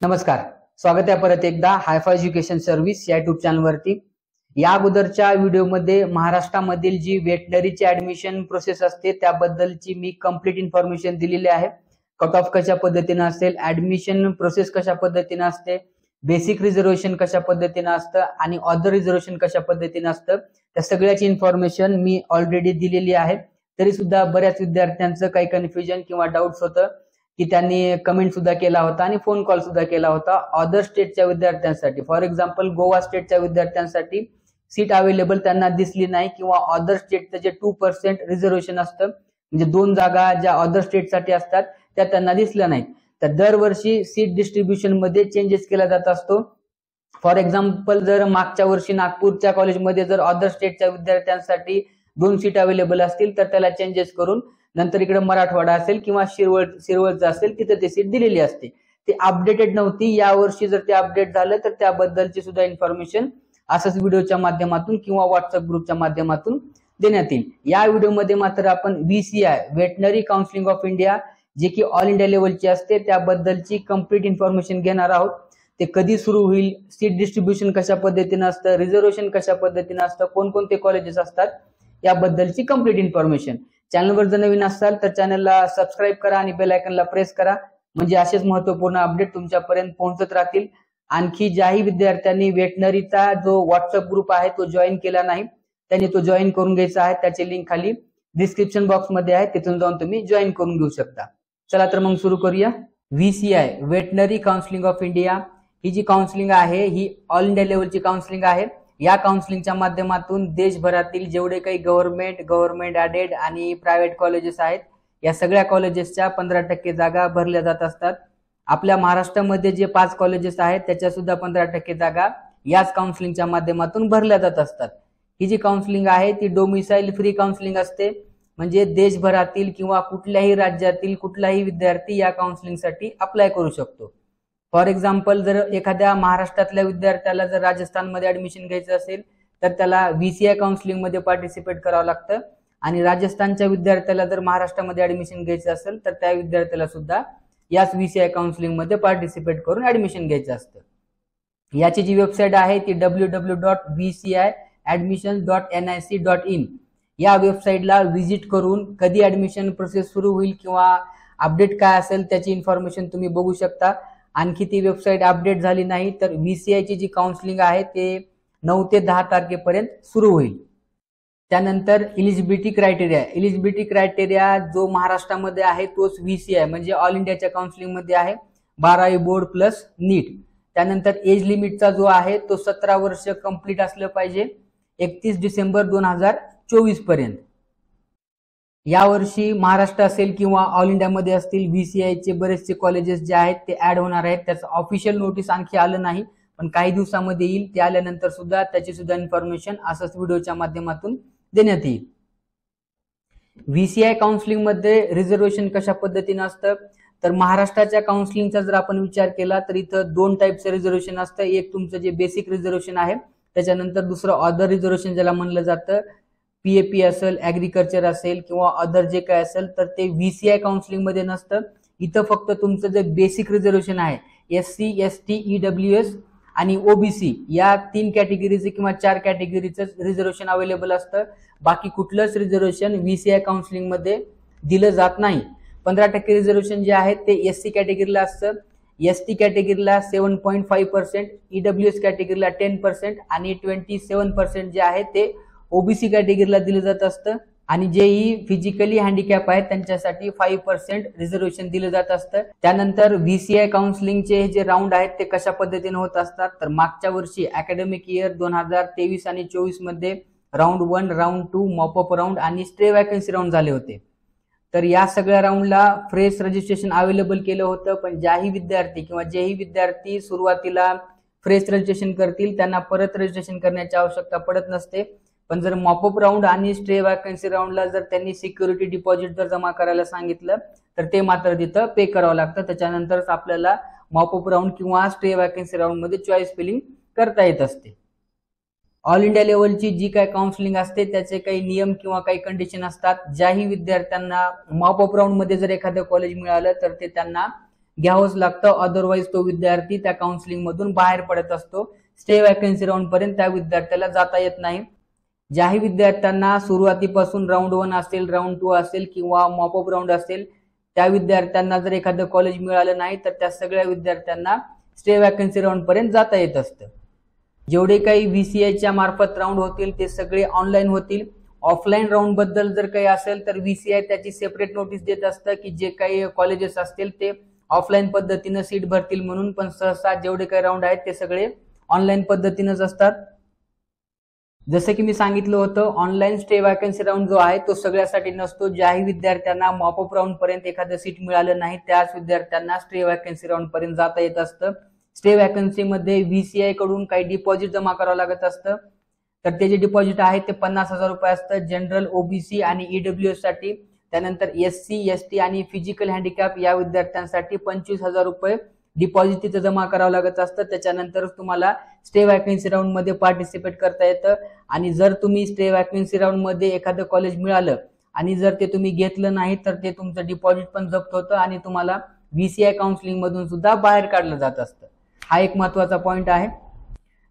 नमस्कार, स्वागत आहे परत एकदा हायफाय एज्युकेशन सर्व्हिस या युट्यूब चॅनल वरती। या अगोदरच्या व्हिडिओमध्ये महाराष्ट्रामधील जी वेटनरीची ऍडमिशन प्रोसेस असते त्याबद्दलची मी कंप्लीट इन्फॉर्मेशन दिलेली आहे। कट ऑफ कशा पद्धतीने असेल, ऍडमिशन प्रोसेस कशा पद्धतीने असते, बेसिक रिझर्वेशन कशा पद्धतीने असतं आणि अदर रिझर्वेशन कशा पद्धतीने असतं, त्या सगळ्याची इन्फॉर्मेशन मी ऑलरेडी दिलेली आहे। तरी सुद्धा बऱ्याच विद्यार्थ्यांचं काही कन्फ्युजन किंवा डाऊट्स होतं की त्यांनी कमेंट सुद्धा केला होता आणि फोन कॉल सुद्धा केला होता। अदर स्टेटच्या विद्यार्थ्यांसाठी, फॉर एक्झाम्पल गोवा स्टेटच्या विद्यार्थ्यांसाठी सीट अवेलेबल त्यांना दिसली नाही किंवा अदर स्टेटचं जे 2% रिझर्वेशन असतं म्हणजे 2 जागा ज्या अदर स्टेटसाठी असतात त्या त्यांना दिसल्या नाहीत। तर दरवर्षी सीट डिस्ट्रीब्युशन मध्ये चेंजेस केला जात असतो। फॉर एक्झाम्पल जर मागच्या वर्षी नागपूरच्या कॉलेजमध्ये जर अदर स्टेटच्या विद्यार्थ्यांसाठी 2 सीट अवेलेबल असतील तर त्याला चेंजेस करून नंतर इकडे मराठवाडा असेल किंवा शिरवळचं असेल तिथे ते सीट दिलेली असते। ते अपडेटेड नव्हती। या वर्षी जर ते अपडेट झालं तर त्याबद्दलची सुद्धा इन्फॉर्मेशन असंच व्हिडिओच्या माध्यमातून किंवा व्हॉट्सअप ग्रुपच्या माध्यमातून देण्यात येईल। या व्हिडिओमध्ये मात्र आपण VCI veterinary counselling of India जे की ऑल इंडिया लेवलची असते त्याबद्दलची कंप्लीट इन्फॉर्मेशन घेणार आहोत। ते कधी सुरू होईल, सीट डिस्ट्रीब्युशन कशा पद्धतीने असतं, रिझर्वेशन कशा पद्धतीने असतं, कोणकोणते कॉलेजेस असतात याबद्दलची कंप्लीट इन्फॉर्मेशन। चॅनलवर जर नवीन असाल तर चॅनलला सबस्क्राईब करा आणि बेल आयकॉनला प्रेस करा, म्हणजे असेच महत्त्वपूर्ण अपडेट तुमच्यापर्यंत पोहोचत राहतील। आणखी ज्याही विद्यार्थ्यांनी वेटनरीचा जो व्हॉट्सअप ग्रुप आहे तो जॉईन केला नाही त्यांनी तो जॉईन करून घ्यायचा आहे। त्याची लिंक खाली डिस्क्रिप्शन बॉक्स मध्ये आहे, तिथून जाऊन तुम्ही जॉईन करून घेऊ शकता। चला तर मग सुरू करूया। VCI veterinary counselling of India ही जी काउन्सिलिंग आहे ही ऑल इंडिया लेवलची काउन्सिलिंग आहे। या काउन्सिलिंगच्या माध्यमातून देशभरातील जेवढे काही गव्हर्नमेंट ऍडेड आणि प्रायव्हेट कॉलेजेस आहेत या सगळ्या कॉलेजेसच्या 15% जागा भरल्या जात असतात। आपल्या महाराष्ट्रामध्ये जे 5 कॉलेजेस आहेत त्याच्या सुद्धा 15% जागा याच काउन्सिलिंगच्या माध्यमातून भरल्या जात असतात। ही जी काउन्सिलिंग आहे ती डोमिसाइल फ्री काउन्सिलिंग असते, म्हणजे देशभरातील किंवा कुठल्याही राज्यातील कुठलाही विद्यार्थी या काउन्सिलिंगसाठी अप्लाय करू शकतो। फॉर एक्झाम्पल जर एखाद्या महाराष्ट्रातल्या विद्यार्थ्याला जर राजस्थानमध्ये ऍडमिशन घ्यायचं असेल तर त्याला VCI काउन्सिलिंग मध्ये पार्टिसिपेट करावं लागतं आणि राजस्थानच्या विद्यार्थ्याला जर महाराष्ट्रामध्ये ऍडमिशन घ्यायचं असेल तर त्या विद्यार्थ्याला सुद्धा याच VCI काउन्सिलिंग मध्ये पार्टिसिपेट करून ऍडमिशन घ्यायचं असतं। याची जी वेबसाईट आहे ती www.vciadmissions.nic.in या वेबसाईटला व्हिजिट करून कधी ऍडमिशन प्रोसेस सुरू होईल किंवा अपडेट काय असेल त्याची इन्फॉर्मेशन तुम्ही बघू शकता। आणखी ती वेबसाईट अपडेट झाली नाही तर VCI ची जी काउन्सिलिंग आहे ते 9 ते 10 तारखेपर्यंत सुरू होईल। त्यानंतर इलिजिबिलिटी क्रायटेरिया जो महाराष्ट्रामध्ये आहे तोच VCI म्हणजे ऑल इंडियाच्या काउन्सिलिंग मध्ये आहे, 12वी बोर्ड प्लस नीट। त्यानंतर एज लिमिटचा जो आहे तो 17 वर्ष कंप्लीट असलं पाहिजे 31 डिसेंबर 2024 पर्यंत। यावर्षी महाराष्ट्र असेल किंवा ऑल इंडियामध्ये असतील VCI चे बरेचसे कॉलेजेस जे आहेत ते ऍड होणार आहेत। त्याचं ऑफिशियल नोटीस आणखी आलं नाही पण काही दिवसामध्ये येईल। ते आल्यानंतर सुद्धा त्याची सुद्धा इन्फॉर्मेशन असंच व्हिडिओच्या माध्यमातून देण्यात येईल। VCI काउन्सिलिंग मध्ये रिझर्वेशन कशा पद्धतीने असतं तर महाराष्ट्राच्या काउन्सिलिंगचा जर आपण विचार केला तर इथं 2 टाईपचं रिझर्वेशन असतं। एक तुमचं जे बेसिक रिझर्वेशन आहे, त्याच्यानंतर दुसरं अदर रिझर्वेशन ज्याला म्हणलं जातं। PAP असेल, ऍग्रीकल्चर असेल किंवा अदर जे काय असेल तर ते VCI काउन्सिलिंग मध्ये नसतं। इथं फक्त तुमचं जे बेसिक रिझर्वेशन आहे SC, ST, EWS आणि OBC या 3 कॅटेगरीचे किंवा 4 कॅटेगरीचं रिझर्वेशन अवेलेबल असतं। बाकी कुठलंच रिझर्वेशन VCI काउन्सिलिंग मध्ये दिलं जात नाही। 15% रिझर्वेशन जे आहे ते SC कॅटेगरीला असतं, ST कॅटेगरीला 7.5%, EWS कॅटेगरीला 10% आणि 27% जे आहे ते OBC कॅटेगरीला दिलं जात असतं। आणि जेही फिजिकली हँडिकॅप आहेत त्यांच्यासाठी 5% रिझर्वेशन दिलं जात असतं। त्यानंतर VCI काउन्सिलिंगचे जे राऊंड आहेत ते कशा पद्धतीने होत असतात तर मागच्या वर्षी अकॅडमिक इयर 2023 आणि 24 मध्ये राऊंड 1, राऊंड 2, मॉपअप राऊंड आणि स्टे वॅकन्सी राऊंड झाले होते। तर या सगळ्या राऊंडला फ्रेश रजिस्ट्रेशन अवेलेबल केलं होतं, पण जेही विद्यार्थी सुरुवातीला फ्रेश रजिस्ट्रेशन करतील त्यांना परत रजिस्ट्रेशन करण्याची आवश्यकता पडत नसते। पण जर मॉपअप राऊंड आणि स्टे वॅकन्सी राऊंडला जर त्यांनी सिक्युरिटी डिपॉझिट जर जमा करायला सांगितलं तर ते मात्र तिथं पे करावं लागतं। त्याच्यानंतरच आपल्याला मॉपअप राऊंड किंवा स्टे वॅकन्सी राऊंड मध्ये चॉईस फिलिंग करता येत असते। ऑल इंडिया लेवलची जी काय काउन्सिलिंग असते त्याचे काही नियम किंवा काही कंडिशन असतात। ज्याही विद्यार्थ्यांना मॉपअप राऊंड मध्ये जर एखादं कॉलेज मिळालं तर ते त्यांना घ्यावंच लागतं, अदरवाईज तो विद्यार्थी त्या काउन्सिलिंग मधून बाहेर पडत असतो. स्टे वॅकन्सी राऊंड पर्यंत त्या विद्यार्थ्याला जाता येत नाही. ज्याही विद्यार्थ्यांना सुरुवातीपासून राऊंड 1 असेल, राऊंड 2 असेल किंवा मॉपअप राऊंड असेल, त्या विद्यार्थ्यांना जर एखादं कॉलेज मिळालं नाही तर त्या सगळ्या विद्यार्थ्यांना स्टे वॅकन्सी राऊंड पर्यंत जाता येत असतं. जेवढे काही VCIच्या मार्फत राऊंड होतील ते सगळे ऑनलाईन होतील. ऑफलाईन राऊंड बद्दल जर काही असेल तर VCI त्याची सेपरेट नोटीस देत असतं की जे काही कॉलेजेस असतील ते ऑफलाईन पद्धतीनं सीट भरतील म्हणून, पण सहसा जेवढे काही राऊंड आहेत ते सगळे ऑनलाईन पद्धतीनंच असतात. जसं की मी सांगितलं होतं, ऑनलाईन स्टे वॅकन्सी राऊंड जो आहे तो सगळ्यासाठी नसतो. ज्याही विद्यार्थ्यांना मॉपअप राऊंड पर्यंत एखादं सीट मिळालं नाही त्याच विद्यार्थ्यांना स्टे वॅकन्सी राऊंड पर्यंत जाता येत असतं. स्टे वॅकन्सी मध्ये VCI कडून काही डिपॉझिट जमा करावं लागत असतं. तर ते जे डिपॉझिट आहे ते 50,000 रुपये असतं जनरल, OBC आणि EWS साठी. त्यानंतर SC, ST आणि फिजिकल हँडिकॅप या विद्यार्थ्यांसाठी 25,000 रुपये डिपॉझिट तिथं जमा करावं लागत असतं. त्याच्यानंतर तुम्हाला स्टे वॅकन्सी राऊंड मध्ये पार्टिसिपेट करता येतं. आणि जर तुम्ही स्टे वॅकन्सी राऊंड मध्ये एखादं कॉलेज मिळालं आणि जर ते तुम्ही घेतलं नाही तर ते तुमचं डिपॉझिट पण जप्त होतं आणि तुम्हाला VCI काउन्सिलिंग मधून सुद्धा बाहेर काढलं जात असतं. हा एक महत्वाचा पॉइंट आहे.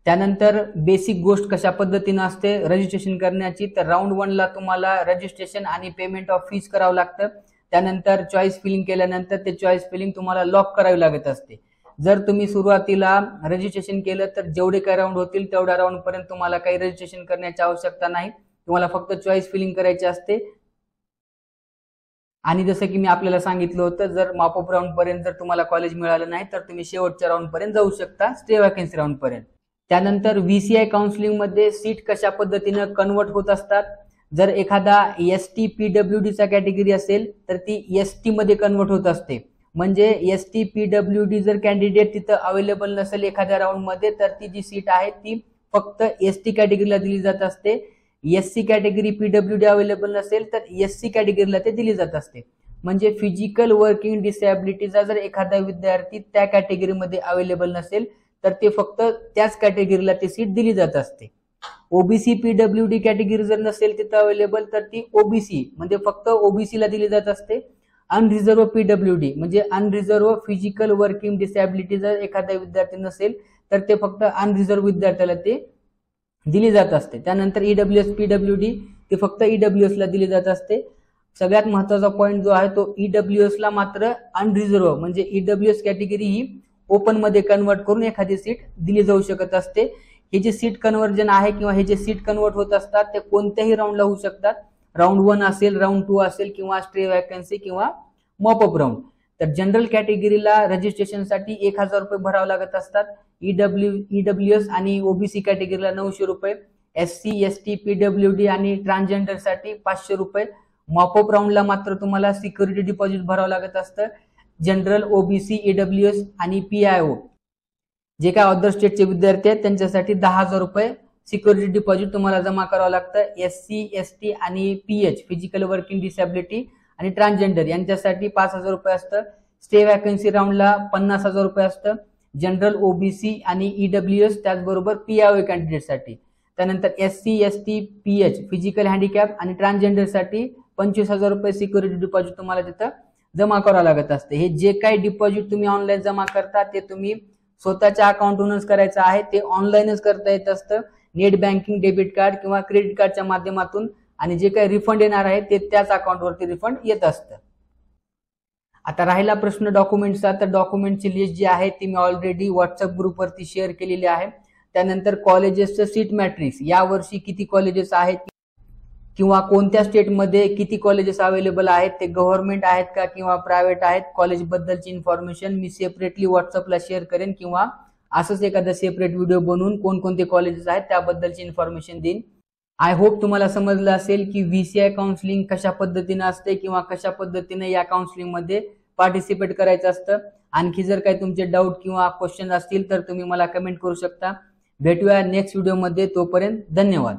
त्यानंतर बेसिक गोष्ट कशा पद्धतीने असते रजिस्ट्रेशन करण्याची, तर राऊंड 1 ला तुम्हाला रजिस्ट्रेशन आणि पेमेंट ऑफ फीज करावं लागतं. त्यानंतर चॉईस फिलिंग केल्यानंतर ते चॉईस फिलिंग तुम्हाला लॉक करावी लागत असते. जर तुम्ही सुरुवातीला रजिस्ट्रेशन केलं तर जेवढे काही राऊंड होतील तेवढ्या राऊंड पर्यंत तुम्हाला काही रजिस्ट्रेशन करण्याची आवश्यकता नाही. तुम्हाला फक्त चॉईस फिलिंग करायची असते. आणि जसं की मी आपल्याला सांगितलं होतं, जर मॉपअप राऊंड पर्यंत जर तुम्हाला कॉलेज मिळालं नाही तर तुम्ही शेवटच्या राऊंड पर्यंत जाऊ शकता, स्टे वॅकन्सी राऊंड पर्यंत. त्यानंतर VCI काउन्सिलिंग मध्ये सीट कशा पद्धतीनं कन्वर्ट होत असतात. जर एखादा ST PWD चा कॅटेगरी असेल तर ती ST मध्ये कन्वर्ट होत असते. म्हणजे ST PWD जर कॅन्डिडेट तिथं अवेलेबल नसेल एखाद्या राऊंड मध्ये तर ती जी सीट आहे ती फक्त ST कॅटेगरीला दिली जात असते. SC कॅटेगरी PWD अवेलेबल नसेल तर SC कॅटेगरीला ते दिली जात असते. म्हणजे फिजिकल वर्किंग डिसॅबिलिटीचा जर एखादा विद्यार्थी त्या कॅटेगरीमध्ये अवेलेबल नसेल तर ते फक्त त्याच कॅटेगरीला ती सीट दिली जात असते. OBC PWD कॅटेगरी जर नसेल तिथं अवेलेबल तर ती OBC म्हणजे फक्त OBC ला दिली जात असते. अनरिझर्व PWD म्हणजे अनरिझर्व फिजिकल वर्किंग डिसॅबिलिटी जर एखादा विद्यार्थी नसेल तर ते फक्त अनरिझर्व विद्यार्थ्याला ते दिली जात असते. त्यानंतर EWS PWD ती फक्त EWS ला दिली जात असते. सगळ्यात महत्वाचा पॉइंट जो आहे तो EWS ला मात्र अनरिझर्व म्हणजे EWS कॅटेगरी ही ओपन मध्ये कन्वर्ट करून एखादी सीट दिली जाऊ शकत असते. हे जे सीट कन्व्हर्जन आहे किंवा हे जे सीट कन्वर्ट होत असतात ते कोणत्याही राऊंडला होऊ शकतात. राऊंड 1 असेल, राऊंड 2 असेल किंवा स्टे वॅकन्सी किंवा मॉपअप राऊंड. तर जनरल कॅटेगरीला रजिस्ट्रेशनसाठी 1,000 रुपये भरावे लागत असतात. EWS आणि OBC कॅटेगरीला 900 रुपये, SC, ST, PWD आणि ट्रान्सजेंडर साठी 500 रुपये. मॉपअप राऊंडला मात्र तुम्हाला सिक्युरिटी डिपॉझिट भरावं लागत असतं. जनरल, OBC, EWS आणि PIO जे काय अदर स्टेटचे विद्यार्थी आहेत त्यांच्यासाठी 10,000 रुपये सिक्युरिटी डिपॉझिट तुम्हाला जमा करावं लागतं. SC, ST आणि PH फिजिकल वर्किंग डिसॅबिलिटी आणि ट्रान्सजेंडर यांच्यासाठी 5,000 रुपये असतं. स्टे वॅकन्सी राऊंडला 50,000 रुपये असतं. जनरल, OBC आणि EWS त्याचबरोबर PIO कॅन्डिडेटसाठी. त्यानंतर SC, ST, PH physical handicap आणि ट्रान्सजेंडर साठी 25,000 रुपये सिक्युरिटी डिपॉझिट तुम्हाला तिथं जमा करावं लागत असते. हे जे काही डिपॉझिट तुम्ही ऑनलाईन जमा करता ते तुम्ही स्वतःच्या अकाउंटवरूनच करायचं आहे. ते ऑनलाईनच करता येत असतं. नेट बँकिंग, डेबिट कार्ड किंवा क्रेडिट कार्डच्या माध्यमातून. आणि जे काही रिफंड येणार आहे ते त्याच अकाउंटवरती रिफंड येत असतं. आता राहिला प्रश्न डॉक्युमेंटचा, तर डॉक्युमेंटची लिस्ट जी आहे ती मी ऑलरेडी व्हॉट्सअप ग्रुपवरती शेअर केलेली आहे. त्यानंतर कॉलेजेसचं सीट मॅट्रिक्स, यावर्षी किती कॉलेजेस आहेत किंवा कोणत्या स्टेटमध्ये किती कॉलेजेस अवेलेबल आहेत, ते गव्हर्नमेंट आहेत का किंवा प्रायव्हेट आहेत, कॉलेज बद्दलची इन्फॉर्मेशन मी सेपरेटली व्हॉट्सअपला शेअर करेन किंवा असंच एखादा सेपरेट व्हिडिओ बनवून कोणकोणते कॉलेजेस आहेत त्याबद्दलची इन्फॉर्मेशन देईन. आय होप तुम्हाला समजलं असेल की VCI काउन्सिलिंग कशा पद्धतीने असते किंवा कशा पद्धतीने या काउन्सिलिंग मध्ये पार्टिसिपेट करायचं असतं. आणखी जर काही तुमचे डाऊट किंवा क्वेश्चन असतील तर तुम्ही मला कमेंट करू शकता. भेटूया नेक्स्ट व्हिडिओमध्ये. तोपर्यंत धन्यवाद.